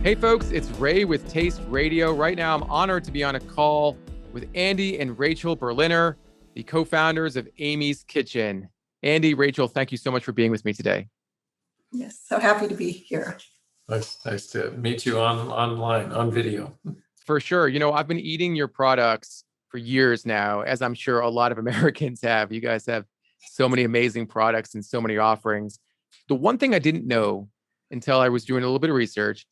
Hey folks, it's Ray with Taste Radio. Right now, I'm honored to be on a call with Andy and Rachel Berliner, the co-founders of Amy's Kitchen. Andy, Rachel, thank you so much for being with me today. Yes, so happy to be here. Nice to meet you online, on video. For sure. You know, I've been eating your products for years now, as I'm sure a lot of Americans have. You guys have so many amazing products and so many offerings. The one thing I didn't know until I was doing a little bit of research,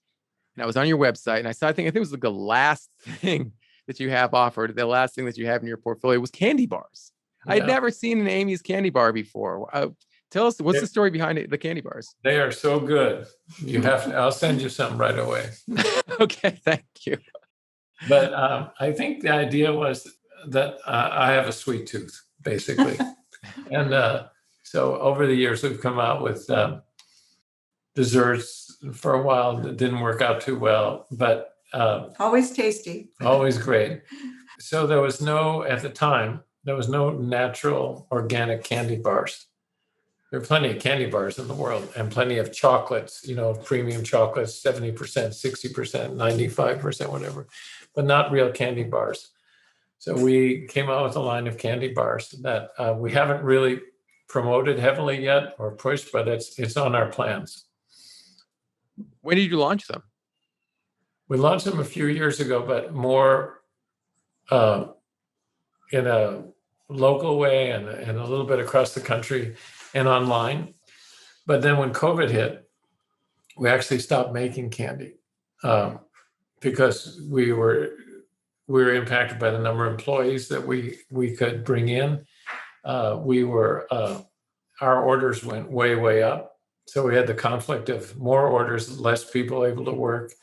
and I was on your website and I saw, I think it was like the last thing that you have offered, the last thing that you have in your portfolio was candy bars. Yeah. I had never seen an Amy's candy bar before. Tell us, what's the story behind the candy bars? They are so good. You have to, I'll send you some right away. Okay, thank you. But I think the idea was that I have a sweet tooth, basically. And so over the years, we've come out with desserts for a while that didn't work out too well, but always tasty. Always great. So at the time, there was no natural organic candy bars. There are plenty of candy bars in the world and plenty of chocolates, premium chocolates, 70%, 60%, 95%, whatever, but not real candy bars. So we came out with a line of candy bars that we haven't really promoted heavily yet or pushed, but it's on our plans. When did you launch them? We launched them a few years ago, but more in a local way and a little bit across the country and online. But then when COVID hit, we actually stopped making candy because we were impacted by the number of employees that we could bring in. Our orders went way up. So we had the conflict of more orders, less people able to work.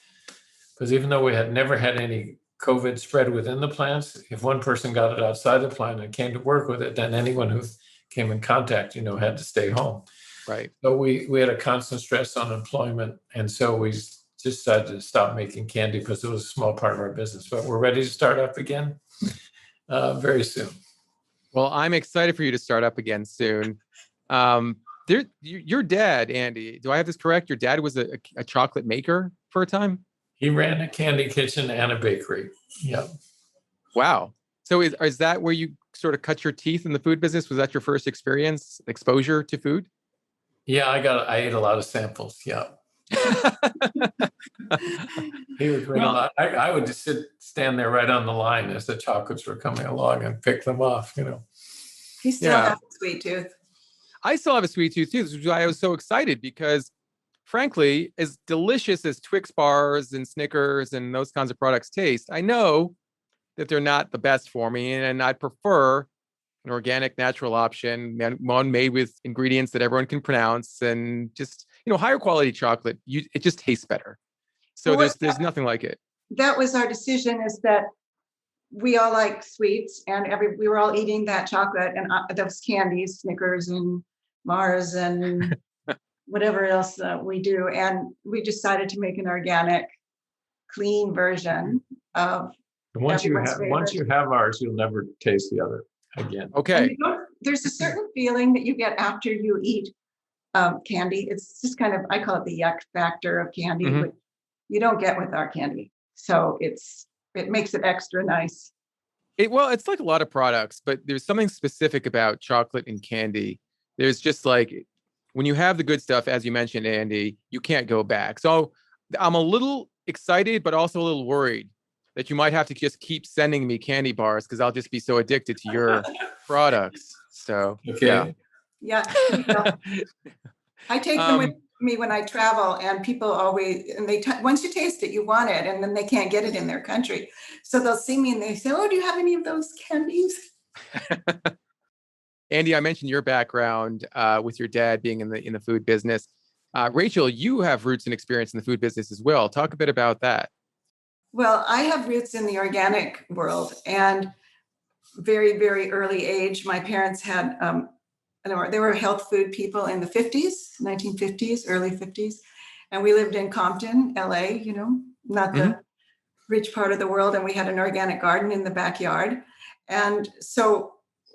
Because even though we had never had any COVID spread within the plants, if one person got it outside the plant and came to work with it, then anyone who came in contact, had to stay home. Right. So we had a constant stress on employment. And so we just decided to stop making candy because it was a small part of our business. But we're ready to start up again very soon. Well, I'm excited for you to start up again soon. Your dad, Andy, do I have this correct? Your dad was a chocolate maker for a time? He ran a candy kitchen and a bakery. Yeah. Wow. So is that where you sort of cut your teeth in the food business? Was that your first exposure to food? Yeah, I ate a lot of samples. Yeah. He would bring a lot. I would just stand there right on the line as the chocolates were coming along and pick them off, He still has a sweet tooth. I still have a sweet tooth too. This is why I was so excited because, frankly, as delicious as Twix bars and Snickers and those kinds of products taste, I know that they're not the best for me, and I'd prefer an organic, natural option, one made with ingredients that everyone can pronounce, and just higher quality chocolate. It just tastes better. So there's nothing like it. That was our decision: is that we all like sweets, and we were all eating that chocolate and those candies, Snickers and Mars and whatever else we do. And we decided to make an organic, clean version of. And once you have ours, you'll never taste the other again. Okay. There's a certain feeling that you get after you eat candy. It's just kind of, I call it the yuck factor of candy, which you don't get with our candy. So it makes it extra nice. It's like a lot of products, but there's something specific about chocolate and candy. There's just like, when you have the good stuff, as you mentioned, Andy, you can't go back. So I'm a little excited, but also a little worried that you might have to just keep sending me candy bars because I'll just be so addicted to your products. So, okay. Yeah. I take them with me when I travel, and people always, and once you taste it, you want it, and then they can't get it in their country. So they'll see me and they say, "Oh, do you have any of those candies?" Andy, I mentioned your background with your dad being in the food business. Rachel, you have roots and experience in the food business as well. Talk a bit about that. Well, I have roots in the organic world, and very, very early age, my parents had, they were health food people in the 1950s, early 50s. And we lived in Compton, LA, not the rich part of the world. And we had an organic garden in the backyard. And so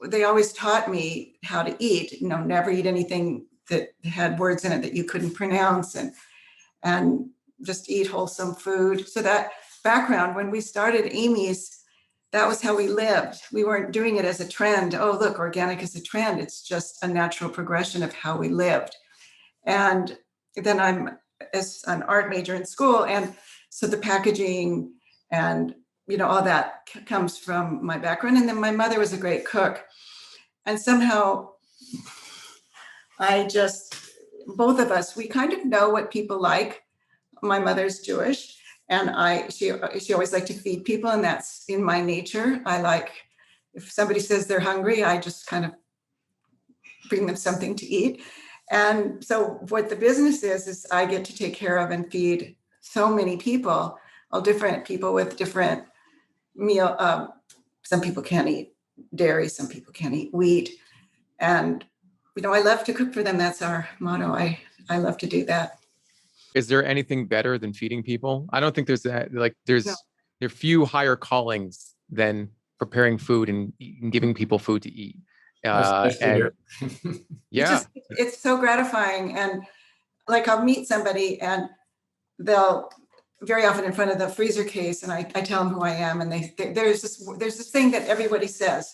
they always taught me how to eat, never eat anything that had words in it that you couldn't pronounce. And just eat wholesome food. So that background, when we started Amy's, that was how we lived. We weren't doing it as a trend. Oh, look, organic is a trend. It's just a natural progression of how we lived. And then I'm as an art major in school. And so the packaging and, all that comes from my background. And then my mother was a great cook. And somehow both of us, we kind of know what people like. My mother's Jewish, and she always liked to feed people, and that's in my nature. If somebody says they're hungry, I just kind of bring them something to eat. And so what the business is I get to take care of and feed so many people, all different people with different meal. Some people can't eat dairy, some people can't eat wheat. And, I love to cook for them. That's our motto. I love to do that. Is there anything better than feeding people? I don't think there's that. There are few higher callings than preparing food and giving people food to eat. And yeah, it's so gratifying. And like I'll meet somebody and they'll very often in front of the freezer case, and I tell them who I am, and there's this thing that everybody says,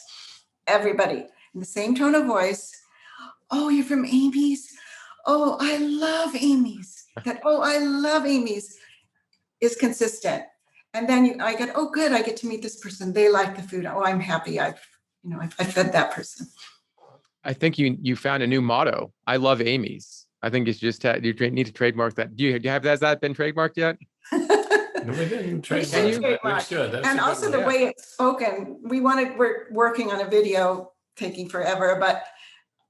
everybody in the same tone of voice. Oh, you're from Amy's? Oh, I love Amy's. I love Amy's is consistent. And then I get, oh, good, I get to meet this person. They like the food. Oh, I'm happy. I fed that person. I think you found a new motto. I love Amy's. I think it's just you need to trademark that. Do you have has that been trademarked yet? No, we didn't trademark. We should. And also the way it's spoken. We're working on a video, taking forever, but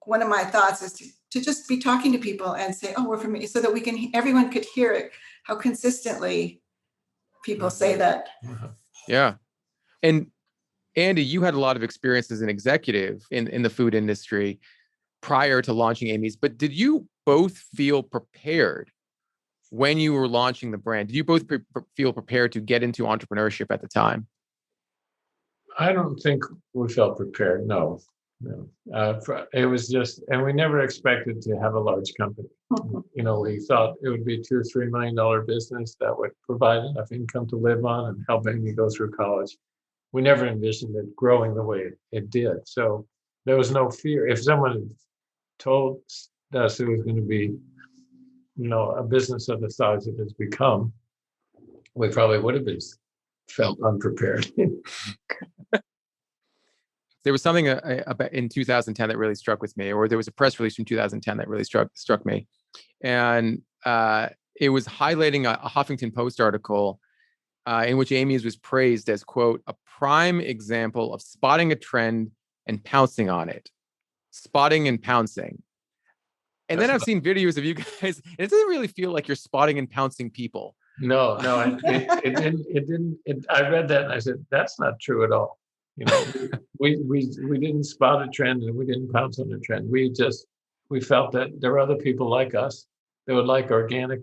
one of my thoughts is to just be talking to people and say, oh, we're from me, so that everyone could hear it, how consistently people say that. Yeah. And Andy, you had a lot of experience as an executive in the food industry prior to launching Amy's, but did you both feel prepared when you were launching the brand? Did you both feel prepared to get into entrepreneurship at the time? I don't think we felt prepared. No. It was just, and we never expected to have a large company. We thought it would be $2-3 million business that would provide enough income to live on and help Amy go through college. We never envisioned it growing the way it did. So there was no fear. If someone had told us it was going to be, a business of the size it has become, we probably would have felt unprepared. There was something about in 2010 that really struck with me, or there was a press release from 2010 that really struck me. And it was highlighting a Huffington Post article in which Amy's was praised as, quote, a prime example of spotting a trend and pouncing on it. Spotting and pouncing. And then I've seen videos of you guys, and it doesn't really feel like you're spotting and pouncing people. No, it didn't. I read that and I said, that's not true at all. We didn't spot a trend and we didn't pounce on a trend. We felt that there were other people like us that would like organic,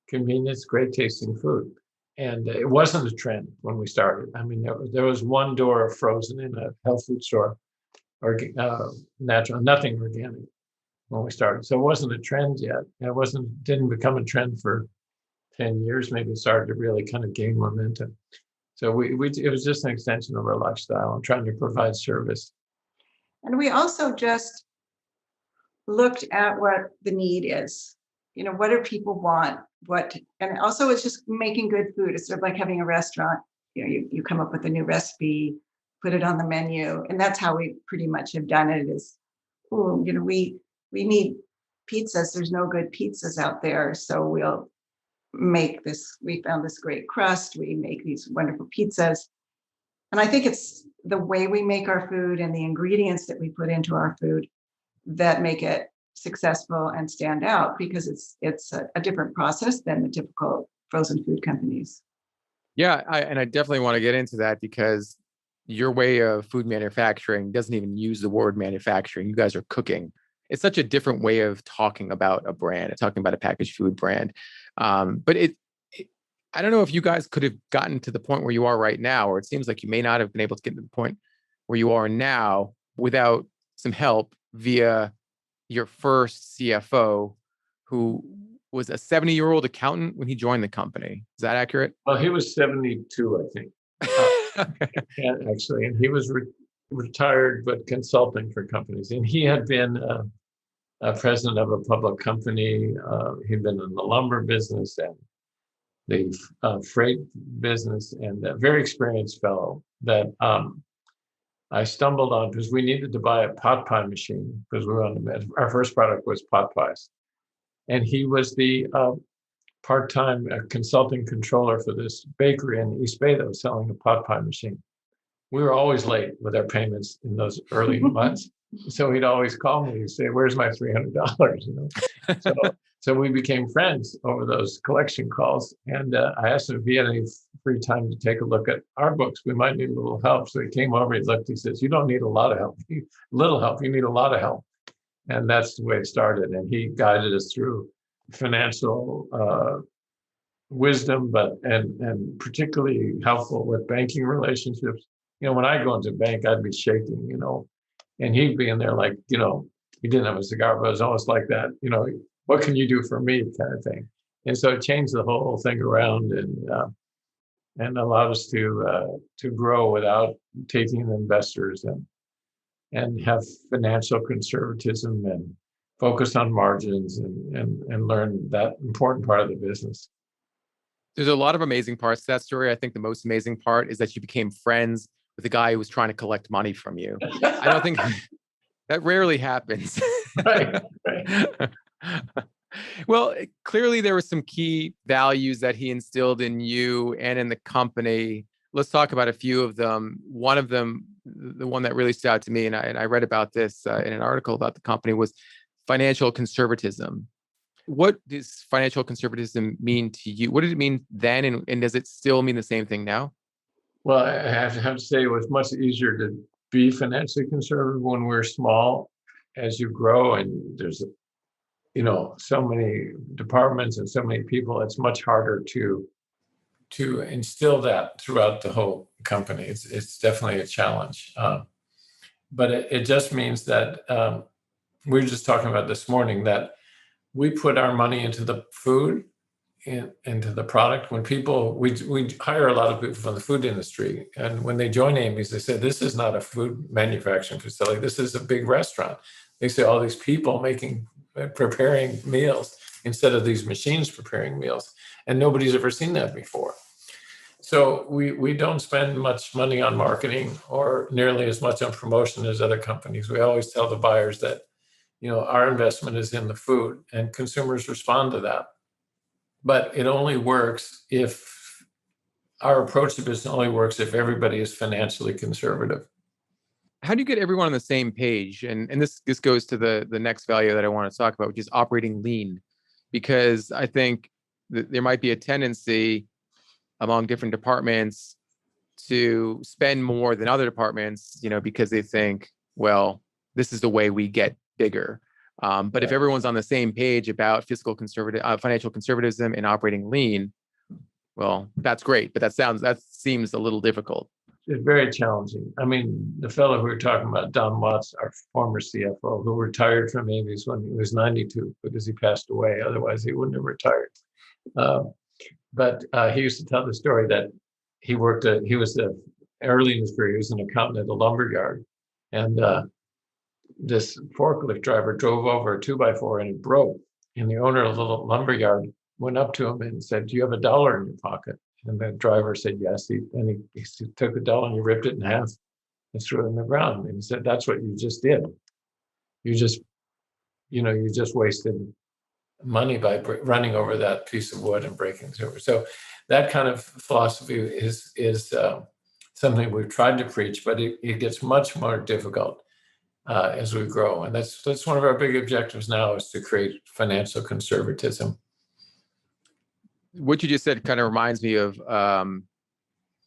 convenience, great tasting food. And it wasn't a trend when we started. I mean, there was one door of frozen in a health food store, or natural, nothing organic when we started. So it wasn't a trend yet. It didn't become a trend for 10 years. Maybe it started to really kind of gain momentum. So it was just an extension of our lifestyle and trying to provide service. And we also just looked at what the need is. What do people want? And also it's just making good food. It's sort of like having a restaurant. You come up with a new recipe, put it on the menu. And that's how we pretty much have done it is, we need pizzas. There's no good pizzas out there. So we'll make this. We found this great crust. We make these wonderful pizzas. And I think it's the way we make our food and the ingredients that we put into our food that make it successful and stand out, because it's a different process than the typical frozen food companies. Yeah, I definitely want to get into that, because your way of food manufacturing doesn't even use the word manufacturing. You guys are cooking. It's such a different way of talking about a brand, talking about a packaged food brand. But I don't know if you guys could have gotten to the point where you are right now, or it seems like you may not have been able to get to the point where you are now without some help via your first CFO, who was a 70-year-old accountant when he joined the company. Is that accurate? Well, he was 72, I think, actually, and he was retired but consulting for companies. And he had been a president of a public company. He'd been in the lumber business and the freight business, and a very experienced fellow that I stumbled on because we needed to buy a pot pie machine because we wanted our first product was pot pies. And he was the part-time consulting controller for this bakery in East Bay that was selling a pot pie machine. We were always late with our payments in those early months. So he'd always call me and say, "Where's my $300?" So we became friends over those collection calls. And I asked him if he had any free time to take a look at our books. We might need a little help. So he came over, he looked, he says, "You don't need a lot of help. Little help, you need a lot of help." And that's the way it started. And he guided us through financial wisdom, and particularly helpful with banking relationships. When I go into a bank, I'd be shaking, and he'd be in there like, he didn't have a cigar, but it was almost like that, what can you do for me kind of thing. And so it changed the whole thing around and allowed us to grow without taking in investors and have financial conservatism and focus on margins and learn that important part of the business. There's a lot of amazing parts to that story. I think the most amazing part is that you became friends with a guy who was trying to collect money from you. I don't think that rarely happens. Right. Well, clearly there were some key values that he instilled in you and in the company. Let's talk about a few of them. One of them, the one that really stood out to me, and I read about this in an article about the company, was financial conservatism. What does financial conservatism mean to you? What did it mean then, and does it still mean the same thing now? Well, I have to say it was much easier to be financially conservative when we're small. As you grow and there's, so many departments and so many people, it's much harder to instill that throughout the whole company. It's definitely a challenge. But it just means that we were just talking about this morning that we put our money into the food, into the product. When people, we hire a lot of people from the food industry, and when they join Amy's, they say, "This is not a food manufacturing facility. This is a big restaurant." They say all these people preparing meals instead of these machines preparing meals, and nobody's ever seen that before. So we don't spend much money on marketing or nearly as much on promotion as other companies. We always tell the buyers that, our investment is in the food, and consumers respond to that. But it only works if our approach to business only works if everybody is financially conservative. How do you get everyone on the same page? And this goes to the next value that I want to talk about, which is operating lean, because I think that there might be a tendency among different departments to spend more than other departments, because they think, well, this is the way we get bigger. But if everyone's on the same page about financial conservatism and operating lean, well, that's great. But that seems a little difficult. It's very challenging. I mean, the fellow who we were talking about, Don Watts, our former CFO, who retired from Amy's when he was 92 because he passed away. Otherwise, he wouldn't have retired. But he used to tell the story that he was early in his career, he was an accountant at a lumber yard. And this forklift driver drove over a 2x4 and it broke. And the owner of the little lumber yard went up to him and said, "Do you have $1 in your pocket?" And the driver said, "Yes." He took $1 and he ripped it in half and threw it in the ground. And he said, "That's what you just did. You just wasted money by running over that piece of wood and breaking through." So that kind of philosophy is something we've tried to preach, but it gets much more difficult as we grow. And that's one of our big objectives now, is to create financial conservatism. What you just said kind of reminds me of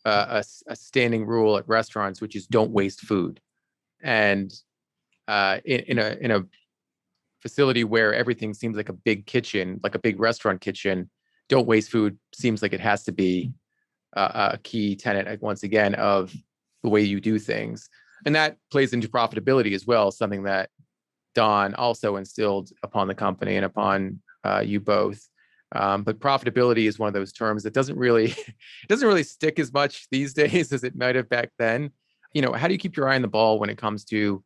a standing rule at restaurants, which is don't waste food. And in a facility where everything seems like a big kitchen, like a big restaurant kitchen, don't waste food seems like it has to be a key tenet, once again, of the way you do things. And that plays into profitability as well, something that Don also instilled upon the company and upon you both. But profitability is one of those terms that doesn't really it doesn't really stick as much these days as it might have back then. How do you keep your eye on the ball when it comes to,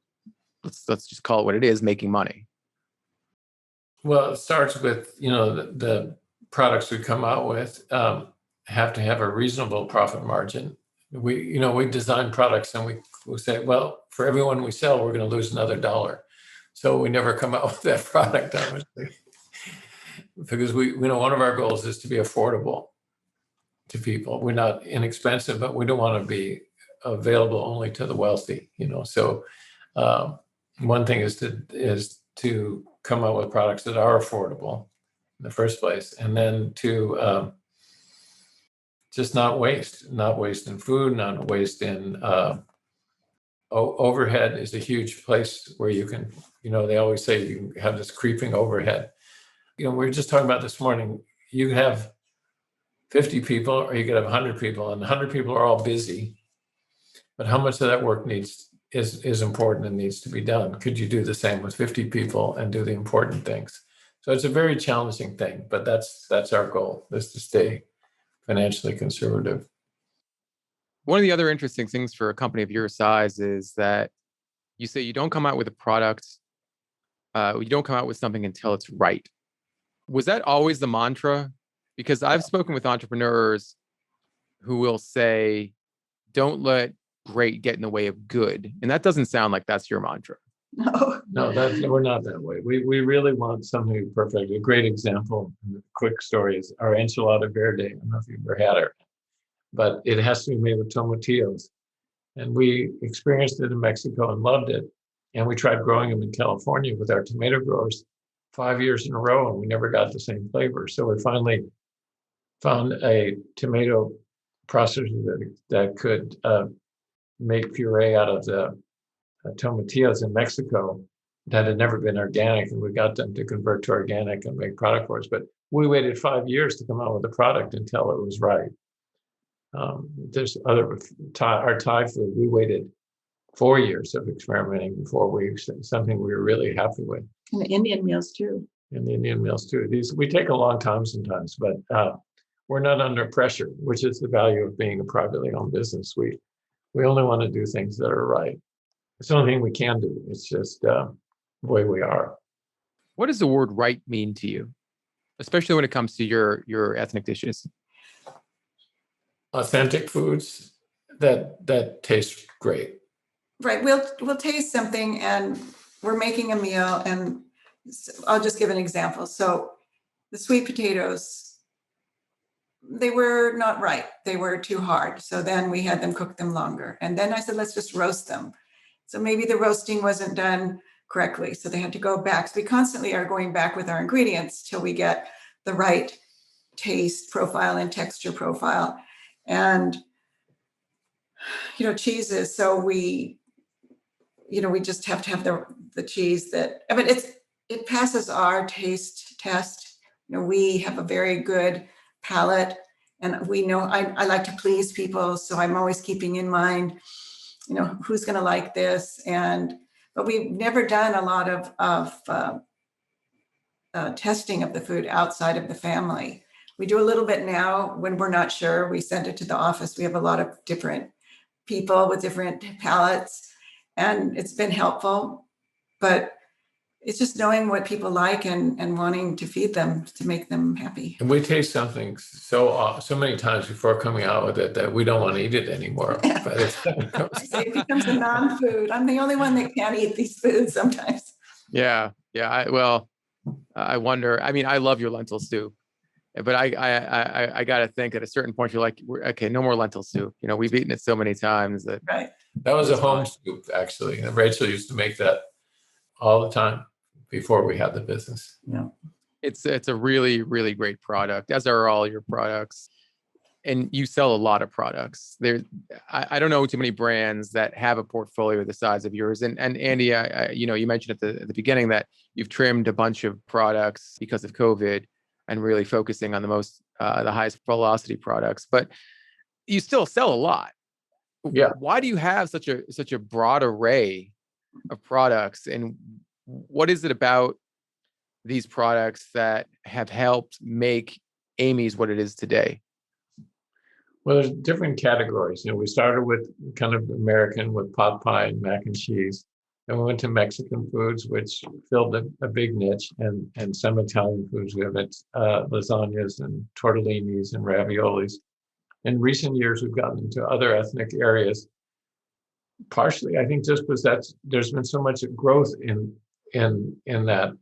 let's just call it what it is, making money? Well, it starts with, the products we come out with have to have a reasonable profit margin. We design products and we say, well, for everyone we sell, we're going to lose another $1. So we never come out with that product, obviously, because one of our goals is to be affordable to people. We're not inexpensive, but we don't want to be available only to the wealthy. So one thing is to come up with products that are affordable in the first place, and then to just not waste in food, not waste in overhead is a huge place where you can, they always say you have this creeping overhead. We were just talking about this morning, you have 50 people or you could have 100 people, and 100 people are all busy, but how much of that work is important and needs to be done? Could you do the same with 50 people and do the important things? So it's a very challenging thing, but that's our goal, is to stay financially conservative. One of the other interesting things for a company of your size is that you say you don't come out with a product, you don't come out with something until it's right. Was that always the mantra? Because I've spoken with entrepreneurs who will say, don't let great get in the way of good. And that doesn't sound like that's your mantra. No. No, we're not that way. We really want something perfect. A great example, a quick story, is our enchilada verde. I don't know if you've ever had it, but it has to be made with tomatillos. And we experienced it in Mexico and loved it. And we tried growing them in California with our tomato growers 5 years in a row, and we never got the same flavor. So we finally found a tomato processor that could make puree out of the tomatillos in Mexico that had never been organic, and we got them to convert to organic and make product for us. But we waited 5 years to come out with a product until it was right. There's our Thai food, we waited 4 years of experimenting before something we were really happy with. And the Indian meals too. And the Indian meals too. We take a long time sometimes, but we're not under pressure, which is the value of being a privately owned business. We only want to do things that are right. It's the only thing we can do. It's just the way we are. What does the word right mean to you, especially when it comes to your ethnic dishes? Authentic foods that taste great. Right. We'll taste something and we're making a meal, and I'll just give an example. So the sweet potatoes, they were not right. They were too hard. So then we had them cook them longer. And then I said, let's just roast them. So maybe the roasting wasn't done correctly. So they had to go back. So we constantly are going back with our ingredients till we get the right taste profile and texture profile. And, cheeses. So we just have to have the cheese that, it passes our taste test. We have a very good palate, and we know I like to please people. So I'm always keeping in mind, who's going to like this. But we've never done a lot of testing of the food outside of the family. We do a little bit now when we're not sure. We send it to the office. We have a lot of different people with different palates, and it's been helpful. But it's just knowing what people like and wanting to feed them to make them happy. And we taste something so many times before coming out with it that we don't want to eat it anymore. It becomes a non-food. I'm the only one that can't eat these foods sometimes. Yeah. I wonder. I love your lentil soup, but I got to think at a certain point you're like, okay, no more lentil soup. We've eaten it so many times that. Right. That was a home soup, actually. And Rachel used to make that all the time before we had the business. Yeah. It's a really, really great product, as are all your products. And you sell a lot of products. I don't know too many brands that have a portfolio the size of yours. And Andy, you mentioned at the beginning that you've trimmed a bunch of products because of COVID and really focusing on the highest velocity products. But you still sell a lot. Yeah. Why do you have such a broad array of products, and what is it about these products that have helped make Amy's what it is today? Well, there's different categories. We started with kind of American with pot pie and mac and cheese. Then we went to Mexican foods, which filled a big niche, and some Italian foods. We have lasagnas and tortellinis and raviolis. In recent years, we've gotten into other ethnic areas. Partially, I think, just because there's been so much growth in that,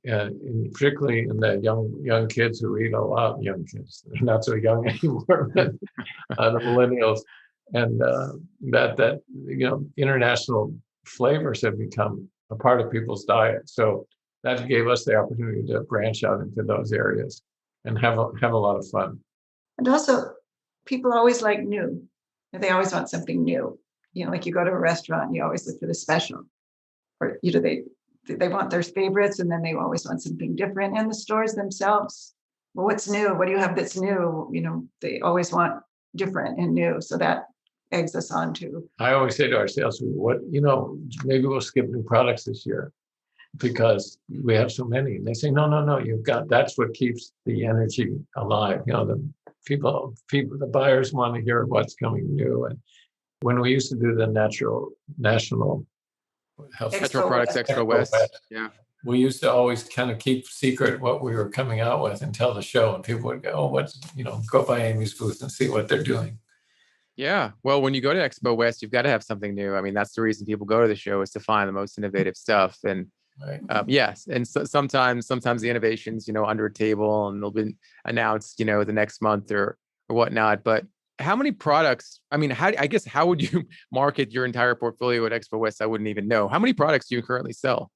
particularly in the young kids who eat a lot. Young kids, they're not so young anymore, but the millennials, and that international flavors have become a part of people's diet. So that gave us the opportunity to branch out into those areas and have a lot of fun. And also, people always like new. They always want something new. Like you go to a restaurant and you always look for the special, or they want their favorites, and then they always want something different. And the stores themselves, well, what's new? What do you have that's new? They always want different and new. So that eggs us on to. I always say to our salespeople, maybe we'll skip new products this year because we have so many. And they say, no, that's what keeps the energy alive. The people, the buyers want to hear what's coming new. And when we used to do the national health Metro Products Expo West. Yeah. We used to always kind of keep secret what we were coming out with until the show, and people would go, go by Amy's booth and see what they're doing. Yeah. Well, when you go to Expo West, you've got to have something new. I mean, that's the reason people go to the show, is to find the most innovative stuff. And right. Yes. And so sometimes the innovations, under a table, and they'll be announced, the next month or whatnot. But how many products, how would you market your entire portfolio at Expo West? I wouldn't even know. How many products do you currently sell?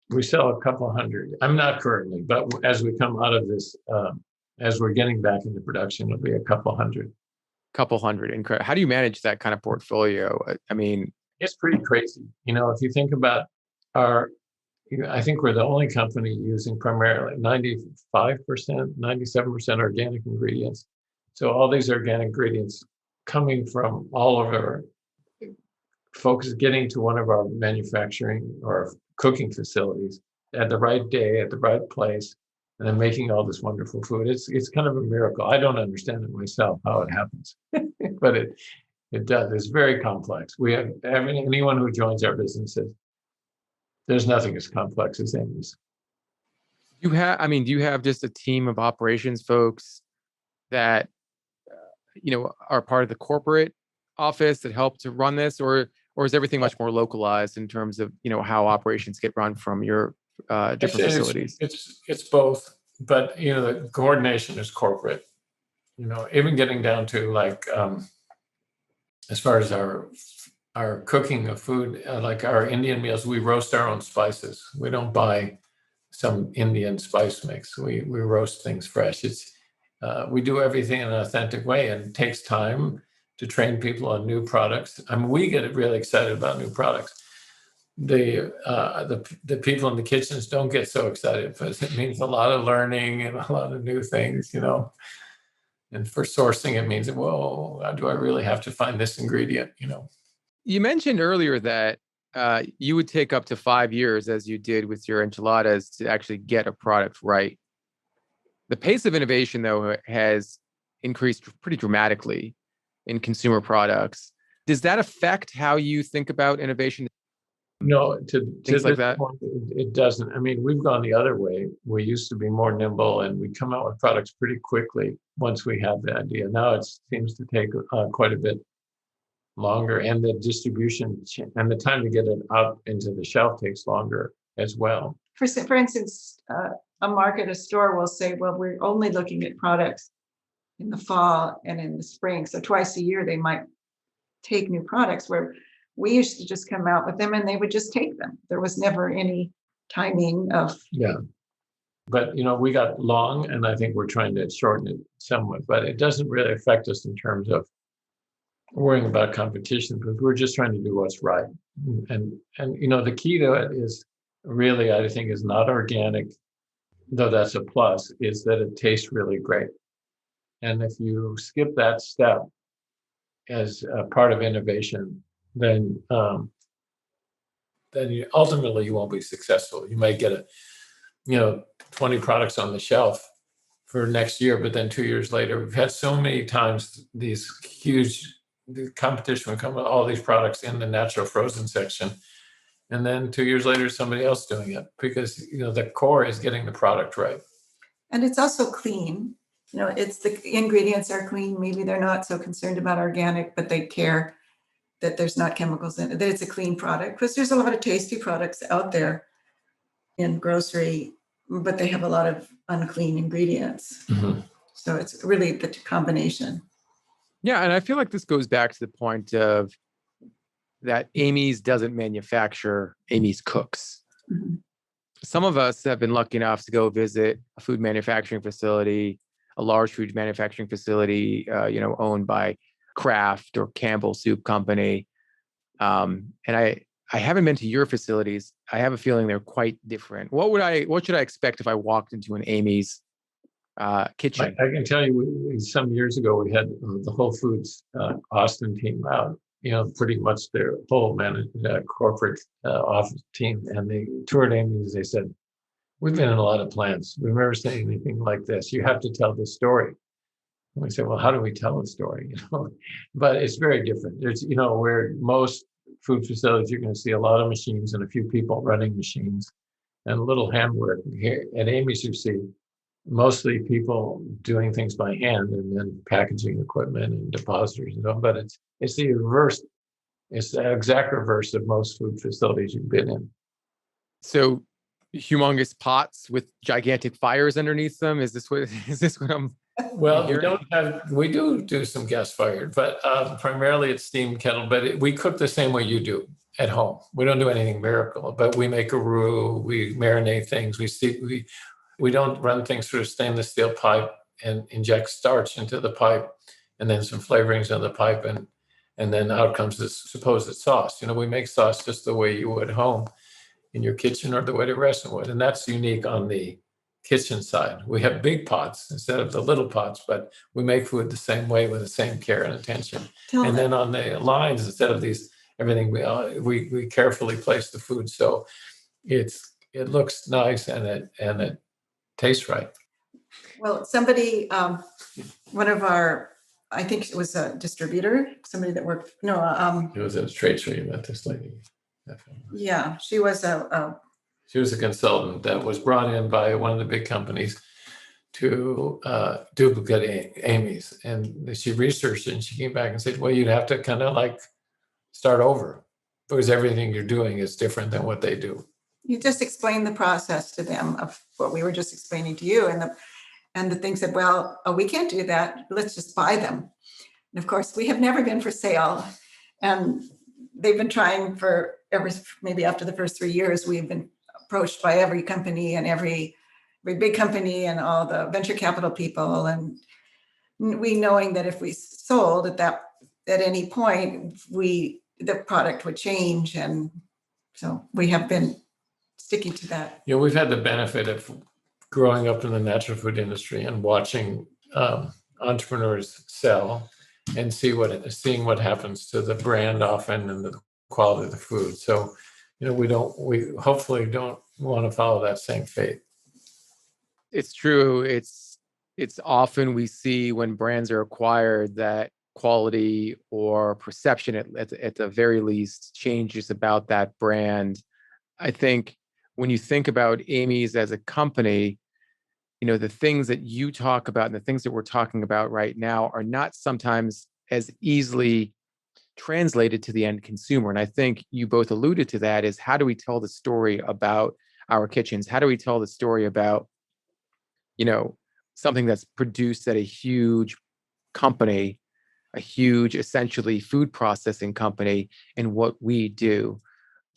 We sell a couple hundred. I'm not currently, but as we come out of this, as we're getting back into production, it'll be a couple hundred. Couple hundred. Incredible. How do you manage that kind of portfolio? It's pretty crazy. If you think about I think we're the only company using primarily 95%, 97% organic ingredients. So all these organic ingredients coming from all of our folks getting to one of our manufacturing or cooking facilities at the right day, at the right place, and then making all this wonderful food. It's kind of a miracle. I don't understand it myself, how it happens, but it does. It's very complex. We have anyone who joins our businesses, there's nothing as complex as Amy's. Do you have just a team of operations folks that are part of the corporate office that help to run this, or is everything much more localized in terms of how operations get run from your different facilities? It's both, but the coordination is corporate. Even getting down to as far as our cooking of food, like our Indian meals, we roast our own spices. We don't buy some Indian spice mix. We roast things fresh. We do everything in an authentic way, and it takes time to train people on new products. We get really excited about new products. The people in the kitchens don't get so excited, because it means a lot of learning and a lot of new things, And for sourcing, it means, well, do I really have to find this ingredient, You mentioned earlier that you would take up to 5 years, as you did with your enchiladas, to actually get a product right. The pace of innovation, though, has increased pretty dramatically in consumer products. Does that affect how you think about innovation? No, to Things like that? Point, it doesn't. We've gone the other way. We used to be more nimble, and we'd come out with products pretty quickly once we had the idea. Now it seems to take quite a bit longer, and the distribution and the time to get it out into the shelf takes longer as well. For instance, a store will say, well, we're only looking at products in the fall and in the spring. So twice a year, they might take new products, where we used to just come out with them and they would just take them. There was never any timing of. Yeah. But, we got long, and I think we're trying to shorten it somewhat, but it doesn't really affect us in terms of worrying about competition, because we're just trying to do what's right. And the key to it is really, I think, is not organic, though that's a plus, is that it tastes really great. And if you skip that step as a part of innovation, then ultimately you won't be successful. You might get 20 products on the shelf for next year, but then 2 years later, we've had so many times these huge competition would come with all these products in the natural frozen section. And then 2 years later, somebody else doing it because, the core is getting the product right. And it's also clean. It's the ingredients are clean. Maybe they're not so concerned about organic, but they care that there's not chemicals in it, that it's a clean product. Because there's a lot of tasty products out there in grocery, but they have a lot of unclean ingredients. Mm-hmm. So it's really the combination. Yeah, and I feel like this goes back to the point of that Amy's doesn't manufacture, Amy's cooks. Mm-hmm. Some of us have been lucky enough to go visit a food manufacturing facility, a large food manufacturing facility, owned by Kraft or Campbell Soup Company. And I haven't been to your facilities. I have a feeling they're quite different. What should I expect if I walked into an Amy's kitchen? I can tell you, some years ago, we had the Whole Foods Austin team out, pretty much their whole corporate office team. And they toured Amy's. They said, we've been in a lot of plants. We've never seen anything like this. You have to tell the story. And we said, well, how do we tell a story? But it's very different. There's, where most food facilities, you're going to see a lot of machines and a few people running machines and a little handwork. Here at Amy's, you see mostly people doing things by hand and then packaging equipment and depositors, but it's the reverse. It's the exact reverse of most food facilities you've been in. So humongous pots with gigantic fires underneath them. Is this what I'm Well, hearing? we do some gas fired, but primarily it's steam kettle, but we cook the same way you do at home. We don't do anything miracle, but we make a roux, we marinate things, we don't run things through a stainless steel pipe and inject starch into the pipe and then some flavorings in the pipe and then out comes this supposed sauce. We make sauce just the way you would at home in your kitchen or the way the restaurant would. And that's unique on the kitchen side. We have big pots instead of the little pots, but we make food the same way with the same care and attention. Then on the lines, instead of these, everything, we carefully place the food. So it looks nice and it tastes right. Well, somebody, one of our, I think it was a distributor, somebody that worked, It was at a trade show you met this lady. Yeah, she was She was a consultant that was brought in by one of the big companies to duplicate Amy's. And she researched it and she came back and said, well, you'd have to kind of like start over because everything you're doing is different than what they do. You just explained the process to them of what we were just explaining to you. And the thing said, well, we can't do that. Let's just buy them. And of course, we have never been for sale. And they've been trying for maybe after the first 3 years, we've been approached by every company and every big company and all the venture capital people. And we knowing that if we sold at any point, the product would change. And so we have been sticking to that. We've had the benefit of growing up in the natural food industry and watching entrepreneurs sell and seeing what happens to the brand often and the quality of the food. So, we hopefully don't want to follow that same fate. It's true. It's often we see when brands are acquired that quality or perception at the very least changes about that brand. I think when you think about Amy's as a company, the things that you talk about and the things that we're talking about right now are not sometimes as easily translated to the end consumer. And I think you both alluded to that is how do we tell the story about our kitchens? How do we tell the story about, something that's produced at a huge company, a huge, essentially food processing company and what we do?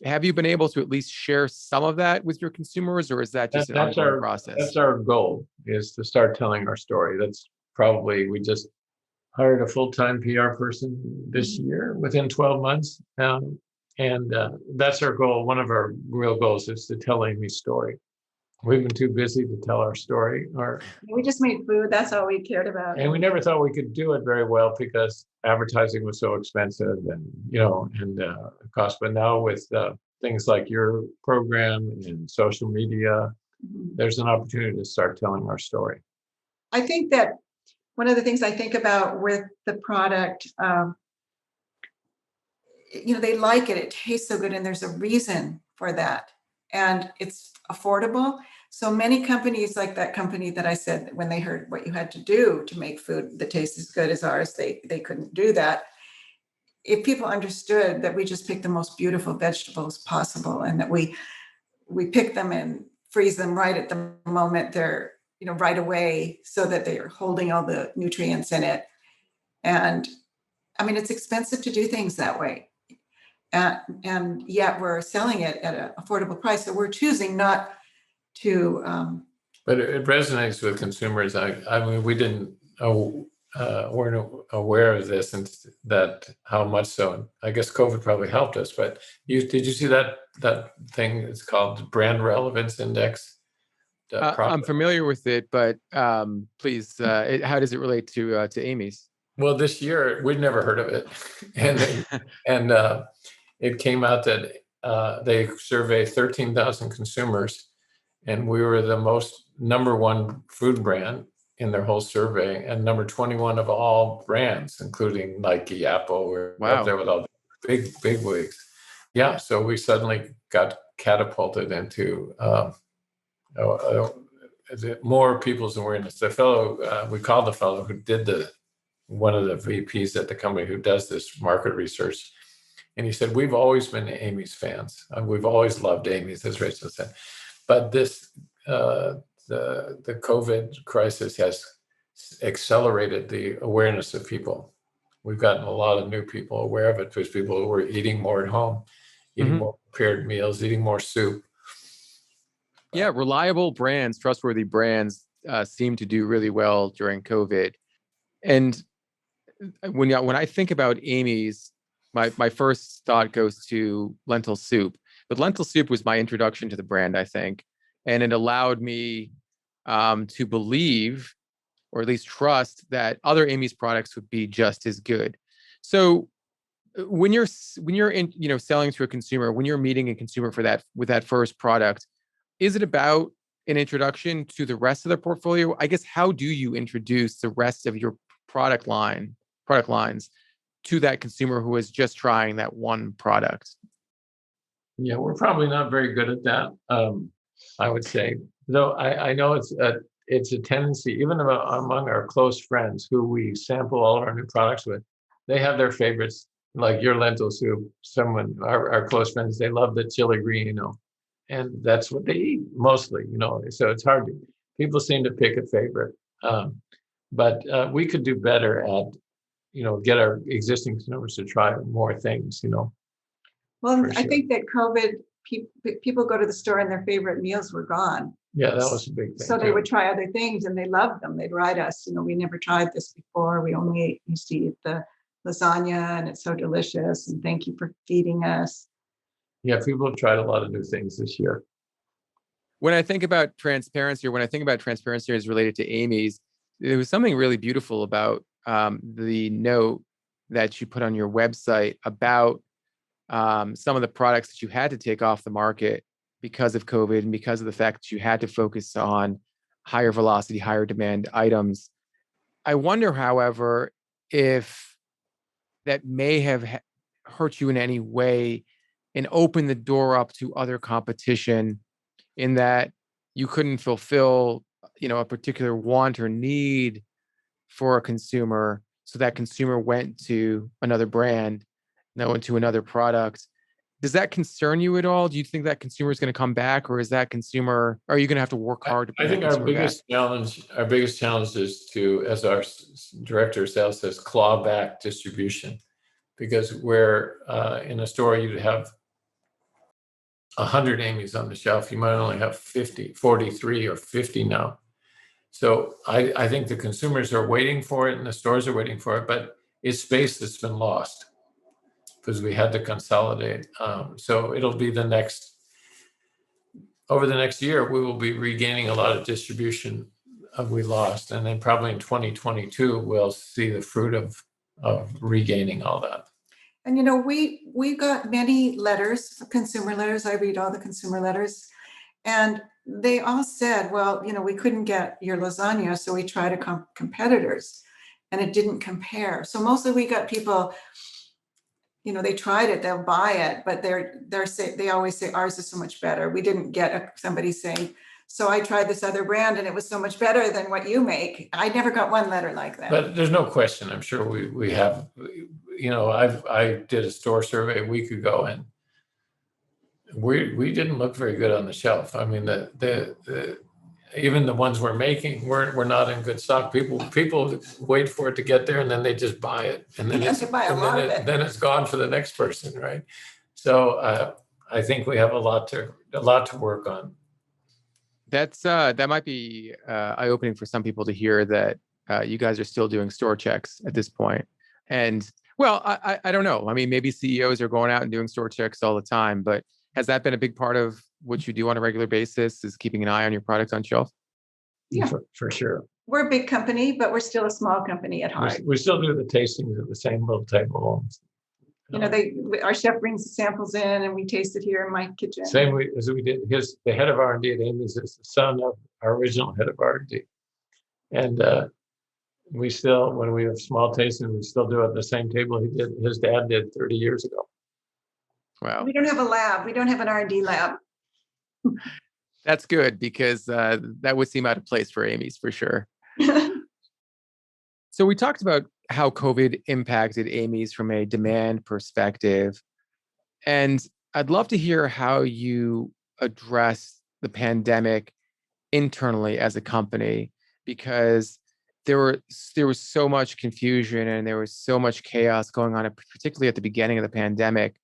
Have you been able to at least share some of that with your consumers, or is that just an ongoing process? That's our goal, is to start telling our story. That's probably, we just hired a full-time PR person this year within 12 months. And that's our goal. One of our real goals is to tell Amy's story. We've been too busy to tell our story. We just made food. That's all we cared about. And we never thought we could do it very well because advertising was so expensive and cost. But now with things like your program and social media there's an opportunity to start telling our story. I think that one of the things I think about with the product, they like it. It tastes so good, and there's a reason for that. And it's affordable. So many companies, like that company that I said, when they heard what you had to do to make food that tastes as good as ours, they couldn't do that. If people understood that we just pick the most beautiful vegetables possible, and that we pick them and freeze them right at the moment they're, right away, so that they're holding all the nutrients in it. And I mean, it's expensive to do things that way. And yet we're selling it at an affordable price. So we're choosing not to. But it resonates with consumers. I mean, we didn't, weren't aware of this, and that how much so. I guess COVID probably helped us. But did you see that thing? It's called Brand Relevance Index. I'm familiar with it, but please, how does it relate to Amy's? Well, this year we'd never heard of it, and it came out that they surveyed 13,000 consumers, and we were the number one food brand in their whole survey, and number 21 of all brands, including Nike, Apple. We're up there with all the big wigs. Yeah, so we suddenly got catapulted into more people's awareness. The fellow, we called the fellow who did one of the VPs at the company who does this market research. And he said, we've always been Amy's fans. We've always loved Amy's, as Rachel said. But this, the COVID crisis has accelerated the awareness of people. We've gotten a lot of new people aware of it, because people were eating more at home, eating more prepared meals, eating more soup. Yeah, reliable brands, trustworthy brands seem to do really well during COVID. And when I think about Amy's, my first thought goes to lentil soup. But lentil soup was my introduction to the brand, I think. And it allowed me to believe, or at least trust, that other Amy's products would be just as good. So when you're in, selling to a consumer, when you're meeting a consumer with that first product, is it about an introduction to the rest of the portfolio? I guess, how do you introduce the rest of your product lines to that consumer who is just trying that one product? Yeah, we're probably not very good at that. I would say, though, I know it's a tendency, even among our close friends who we sample all of our new products with. They have their favorites, like your lentil soup. Our close friends, they love the chili green, and that's what they eat mostly, So it's hard. People seem to pick a favorite, but we could do better at, get our existing consumers to try more things, Well, sure. I think that COVID, people go to the store and their favorite meals were gone. Yeah, that was a big thing. So they would try other things, and they loved them. They'd write us, we never tried this before. We only used to eat the lasagna, and it's so delicious. And thank you for feeding us. Yeah, people have tried a lot of new things this year. When I think about transparency, as related to Amy's, there was something really beautiful about the note that you put on your website about some of the products that you had to take off the market because of COVID, and because of the fact that you had to focus on higher velocity, higher demand items. I wonder, however, if that may have hurt you in any way and opened the door up to other competition, in that you couldn't fulfill, a particular want or need for a consumer. So that consumer went to another brand, into another product. Does that concern you at all? Do you think that consumer is going to come back, or are you going to have to work hard to bring I think our biggest challenge is to, as our director of sales says, claw back distribution. Because where in a store you'd have 100 Amy's on the shelf, you might only have 43 or 50 now. So I think the consumers are waiting for it, and the stores are waiting for it, but it's space that's been lost because we had to consolidate. So it'll be over the next year, we will be regaining a lot of distribution we lost. And then probably in 2022, we'll see the fruit of regaining all that. And, we got many letters, consumer letters. I read all the consumer letters. And they all said, well, we couldn't get your lasagna, so we tried competitors, and it didn't compare. So mostly we got people, they tried it, they'll buy it, but they always say ours is so much better. We didn't get somebody saying, so I tried this other brand and it was so much better than what you make. I never got one letter like that. But there's no question. I'm sure we have. I did a store survey a week ago, and we didn't look very good on the shelf. I mean, the even the ones we're making we're not in good stock. People wait for it to get there, and then they just buy it, and then then it's gone for the next person, right? So I think we have a lot to work on. That might be eye-opening for some people to hear that you guys are still doing store checks at this point. And well, I don't know. I mean, maybe CEOs are going out and doing store checks all the time, but has that been a big part of what you do on a regular basis, is keeping an eye on your product on shelf? Yeah, for sure. We're a big company, but we're still a small company at heart. We still do the tastings at the same little table. Our chef brings the samples in, and we taste it here in my kitchen. Same way as we did. The head of R&D at Amy's is the son of our original head of R&D, and we still, when we have small tasting, we still do it at the same table his dad did 30 years ago. Wow. We don't have a lab. We don't have an R&D lab. That's good, because that would seem out of place for Amy's for sure. So we talked about how COVID impacted Amy's from a demand perspective. And I'd love to hear how you address the pandemic internally as a company, because there was so much confusion and there was so much chaos going on, particularly at the beginning of the pandemic.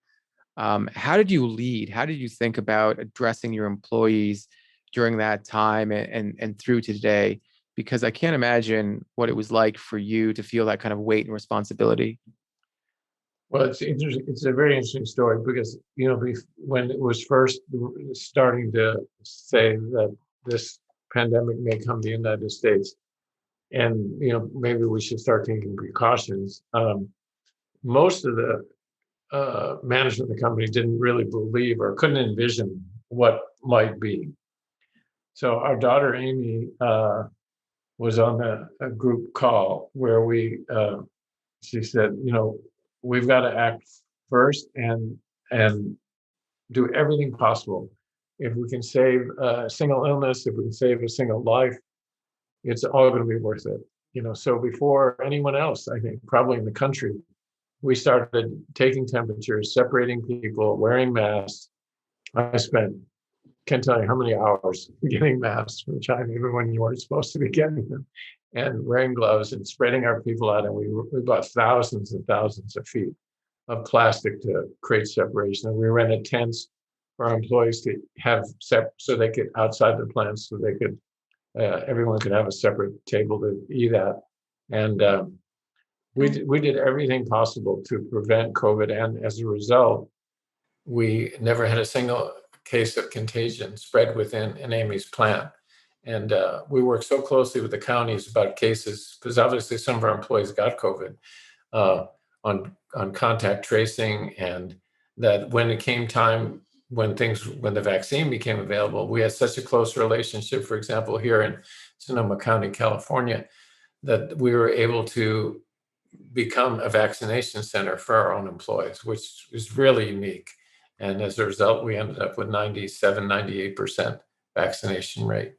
How did you lead? How did you think about addressing your employees during that time and through to today? Because I can't imagine what it was like for you to feel that kind of weight and responsibility. Well, it's interesting. It's a very interesting story, because when it was first starting to say that this pandemic may come to the United States, and maybe we should start taking precautions. Most of the management of the company didn't really believe or couldn't envision what might be. So our daughter Amy was on a group call where she said, we've got to act first and do everything possible. If we can save a single illness, if we can save a single life, it's all going to be worth it. So before anyone else, I think probably in the country, we started taking temperatures, separating people, wearing masks. I can't tell you how many hours getting masks from China, even when you weren't supposed to be getting them, and wearing gloves and spreading our people out. And we bought thousands and thousands of feet of plastic to create separation. And we rented tents for our employees to have so they could, outside the plants, so they could, everyone could have a separate table to eat at. And we did everything possible to prevent COVID. And as a result, we never had a single case of contagion spread within an Amy's plant. And we work so closely with the counties about cases, because obviously some of our employees got COVID, on contact tracing, and that when it came time, when the vaccine became available, we had such a close relationship, for example, here in Sonoma County, California, that we were able to become a vaccination center for our own employees, which is really unique. And as a result, we ended up with 97, 98% vaccination rate.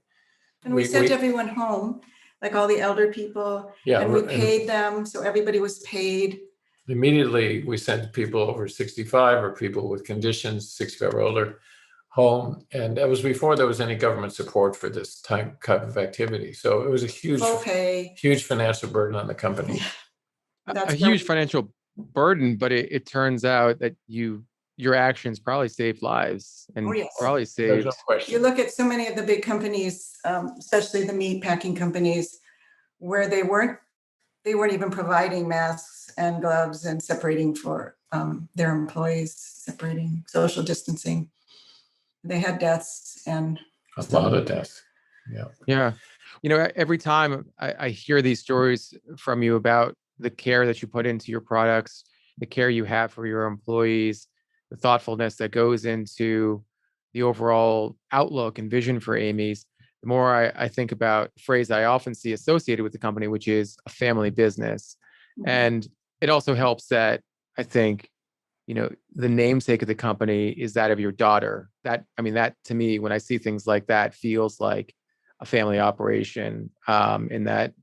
And we sent everyone home, like all the elder people, and we paid them. So everybody was paid. Immediately, we sent people over 65 or people with conditions, 65 or older, home. And that was before there was any government support for this type of activity. So it was a huge financial burden on the company. A huge financial burden, but it turns out that your actions probably saved lives and probably saved. No question. You look at so many of the big companies, especially the meat packing companies, where they weren't even providing masks and gloves and separating for their employees, separating, social distancing. They had deaths and a lot of deaths. Yeah. Every time I hear these stories from you about the care that you put into your products, the care you have for your employees, the thoughtfulness that goes into the overall outlook and vision for Amy's, the more I think about a phrase I often see associated with the company, which is a family business. And it also helps that I think, the namesake of the company is that of your daughter. That to me, when I see things like that, feels like a family operation, in that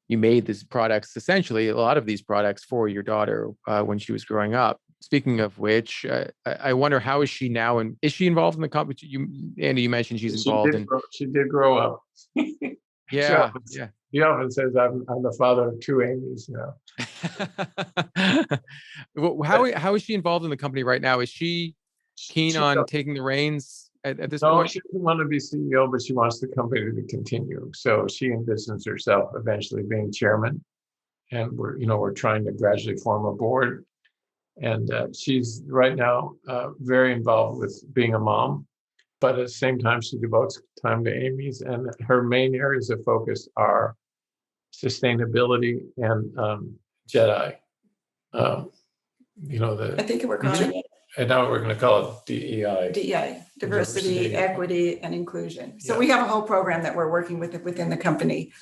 you made these products, essentially a lot of these products, for your daughter when she was growing up. Speaking of which, I wonder, how is she now? And is she involved in the company? Andy, you mentioned she's involved in. She did grow up. Yeah, He often says I'm the father of two Amy's now. How is she involved in the company right now? Is she keen on taking the reins at this point? She doesn't want to be CEO, but she wants the company to continue. So she envisions herself eventually being chairman, and we're trying to gradually form a board. And she's right now very involved with being a mom, but at the same time she devotes time to Amy's, and her main areas of focus are sustainability and Jedi. I think we're calling it. And now we're going to call it DEI. DEI, diversity, equity, and inclusion. So we have a whole program that we're working with within the company.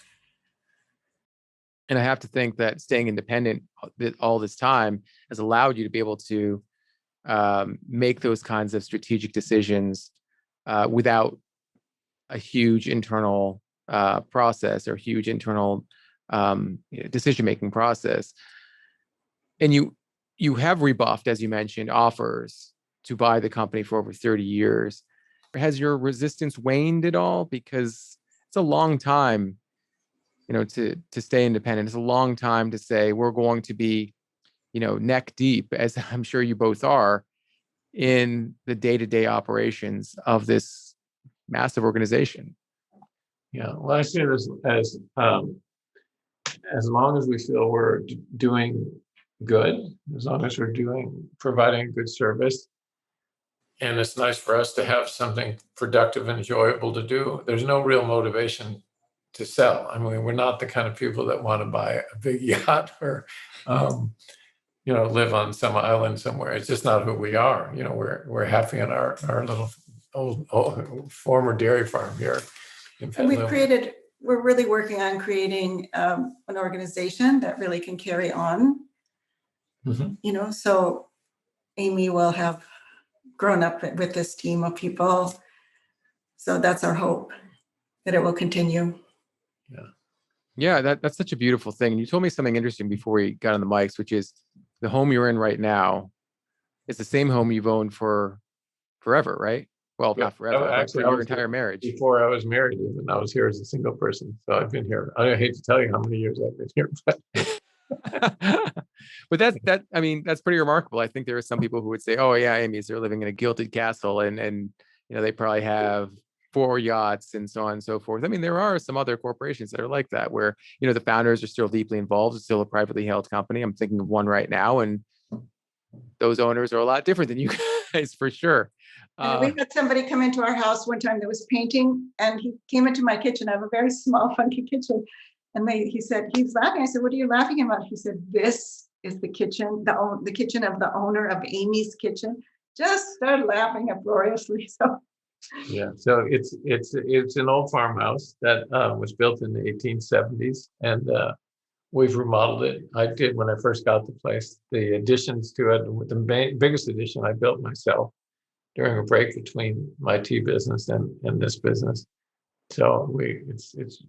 And I have to think that staying independent all this time has allowed you to be able to make those kinds of strategic decisions without a huge internal process or huge internal decision-making process. And you have rebuffed, as you mentioned, offers to buy the company for over 30 years. Has your resistance waned at all? Because it's a long time, to stay independent. It's a long time to say we're going to be, neck deep, as I'm sure you both are, in the day-to-day operations of this massive organization. Yeah, well, I see this as long as we feel we're doing good, as long as we're providing good service, and it's nice for us to have something productive and enjoyable to do, there's no real motivation to sell. I mean, we're not the kind of people that want to buy a big yacht or, live on some island somewhere. It's just not who we are. We're happy in our little old former dairy farm here. And we're really working on creating an organization that really can carry on. Mm-hmm. So Amy will have grown up with this team of people. So that's our hope, that it will continue. Yeah, that's such a beautiful thing. And you told me something interesting before we got on the mics, which is the home you're in right now is the same home you've owned for forever, right? Well, not forever, but for your entire marriage. Before I was married, even I was here as a single person. So I've been here. I hate to tell you how many years I've been here, but that's pretty remarkable. I think there are some people who would say, "Oh yeah, Amy's, they're living in a gilded castle, and they probably have 4 yachts and so on and so forth." I mean, there are some other corporations that are like that, where the founders are still deeply involved. It's still a privately held company. I'm thinking of one right now, and those owners are a lot different than you guys, for sure. And we had somebody come into our house one time that was painting, and he came into my kitchen. I have a very small, funky kitchen. And he said, he's laughing. I said, "What are you laughing about?" He said, "This is the kitchen, the kitchen of the owner of Amy's Kitchen." Just started laughing uproariously. So it's an old farmhouse that was built in the 1870s, and we've remodeled it. I did when I first got the place. The additions to it, the biggest addition I built myself during a break between my tea business and this business. So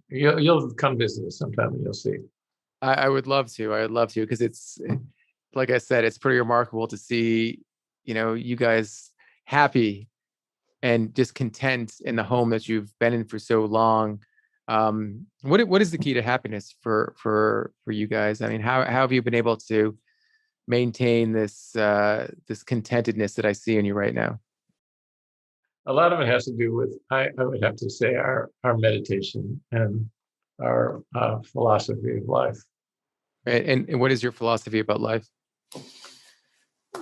you'll come visit us sometime and you'll see. I would love to. I would love to, because it's, like I said, it's pretty remarkable to see, you guys happy and just content in the home that you've been in for so long. What is the key to happiness for you guys? I mean, how have you been able to maintain this contentedness that I see in you right now? A lot of it has to do with, I would have to say, our meditation and our philosophy of life. And what is your philosophy about life?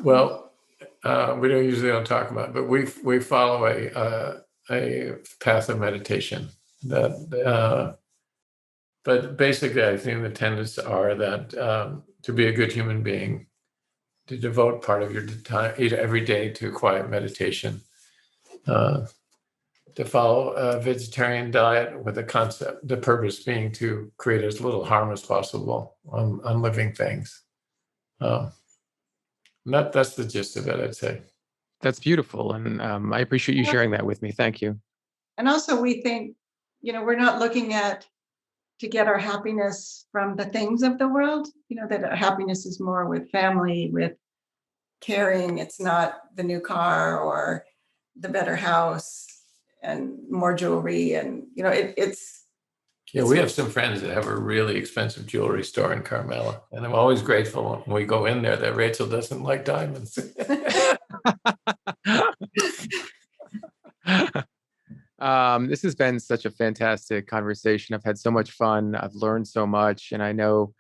Well, we don't talk about it, but we follow a path of meditation. But basically, I think the tenets are that to be a good human being, to devote part of your time every day to quiet meditation, to follow a vegetarian diet with the purpose being to create as little harm as possible on living things. That's the gist of it, I'd say. That's beautiful. And I appreciate you sharing that with me. Thank you. And also we think, we're not looking to get our happiness from the things of the world, that our happiness is more with family, with caring. It's not the new car or the better house and more jewelry. And, it's. Yeah, we have some friends that have a really expensive jewelry store in Carmela. And I'm always grateful when we go in there that Rachel doesn't like diamonds. This has been such a fantastic conversation. I've had so much fun. I've learned so much, and I know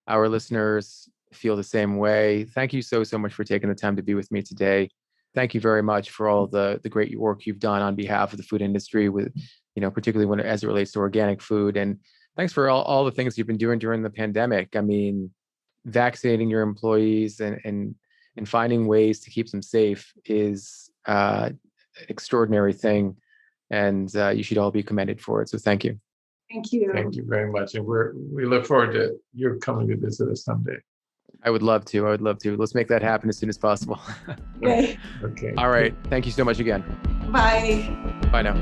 our listeners feel the same way. Thank you so much for taking the time to be with me today. Thank you very much for all the great work you've done on behalf of the food industry, with particularly as it relates to organic food. And thanks for all the things you've been doing during the pandemic. I mean, vaccinating your employees and finding ways to keep them safe is an extraordinary thing. And you should all be commended for it. So thank you. Thank you. Thank you very much. And we look forward to your coming to visit us someday. I would love to. Let's make that happen as soon as possible. Okay. Okay. All right. Thank you so much again. Bye. Bye now.